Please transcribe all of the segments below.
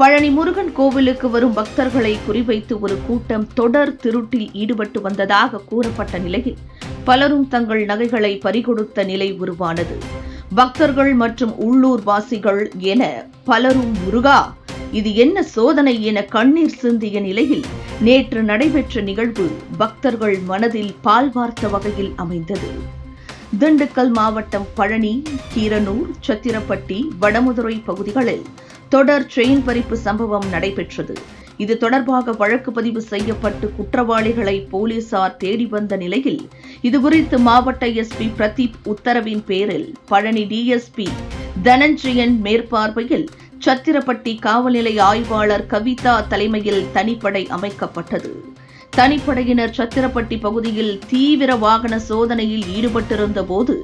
பழனி முருகன் கோவிலுக்கு வரும் பக்தர்களை குறிவைத்து ஒரு கூட்டம் தொடர் திருட்டில் ஈடுபட்டு வந்ததாக கூறப்பட்ட நிலையில் பலரும் தங்கள் நகைகளை பறிகொடுத்த நிலை உருவானது. பக்தர்கள் மற்றும் உள்ளூர் வாசிகள் என பலரும் முருகா இது என்ன சோதனை என கண்ணீர் சிந்திய நிலையில் நேற்று நடைபெற்ற நிகழ்வு பக்தர்கள் மனதில் பால் வார்த்த வகையில் அமைந்தது. திண்டுக்கல் மாவட்டம் பழனி, கீரனூர், சத்திரப்பட்டி, வடமதுரை பகுதிகளில் தொடர் செயின் பறிப்பு சம்பவம் நடைபெற்றது. இது தொடர்பாக வழக்கு பதிவு செய்யப்பட்டு குற்றவாளிகளை போலீசார் தேடி வந்த நிலையில் இதுகுறித்து மாவட்ட எஸ்பி பிரதீப் உத்தரவின் பேரில் பழனி டிஎஸ்பி தனஞ்சயன் மேற்பார்வையில் சத்திரப்பட்டி காவல் நிலைய ஆய்வாளர் கவிதா தலைமையில் தனிப்படை அமைக்கப்பட்டது. தனிப்படையினர் சத்திரப்பட்டி பகுதியில் தீவிர வாகன சோதனையில் ஈடுபட்டிருந்த போது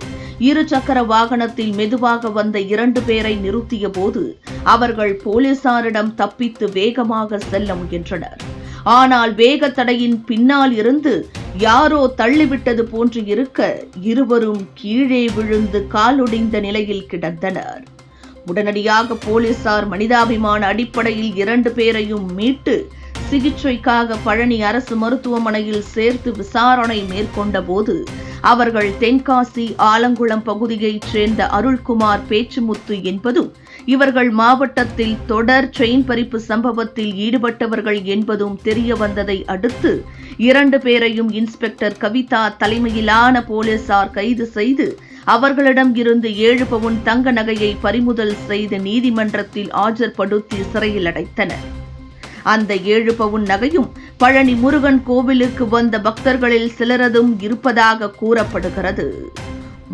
இருசக்கர வாகனத்தில் மெதுவாக வந்த 2 பேரை நிறுத்திய போது அவர்கள் போலீசாரிடம் தப்பித்து வேகமாக செல்ல முயன்றனர். ஆனால் வேக தடையின் பின்னால் இருந்து யாரோ தள்ளிவிட்டது போன்று இருக்க இருவரும் கீழே விழுந்து காலொடிந்த நிலையில் கிடந்தனர். உடனடியாக போலீசார் மனிதாபிமான அடிப்படையில் 2 பேரையும் மீட்டு சிகிச்சைக்காக பழனி அரசு மருத்துவமனையில் சேர்த்து விசாரணை மேற்கொண்ட போது அவர்கள் தென்காசி ஆலங்குளம் பகுதியைச் சேர்ந்த அருள்குமார் பேச்சுமுத்து என்பதும் இவர்கள் மாவட்டத்தில் தொடர் செயின் பறிப்பு சம்பவத்தில் ஈடுபட்டவர்கள் என்பதும் தெரிய வந்ததை அடுத்து 2 பேரையும் இன்ஸ்பெக்டர் கவிதா தலைமையிலான போலீசார் கைது செய்து அவர்களிடம் இருந்து 7 பவுன் தங்க நகையை பறிமுதல் செய்து நீதிமன்றத்தில் ஆஜர்படுத்தி சிறையில் அடைத்தனர். அந்த 7 பவுன் நகையும் பழனி முருகன் கோவிலுக்கு வந்த பக்தர்களில் சிலரதும் இருப்பதாக கூறப்படுகிறது.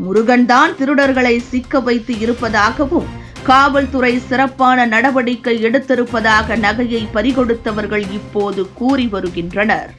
முருகன்தான் திருடர்களை சிக்க வைத்து இருப்பதாகவும் காவல்துறை சிறப்பான நடவடிக்கை எடுத்திருப்பதாக நகையை பறிகொடுத்தவர்கள் இப்போது கூறி வருகின்றனர்.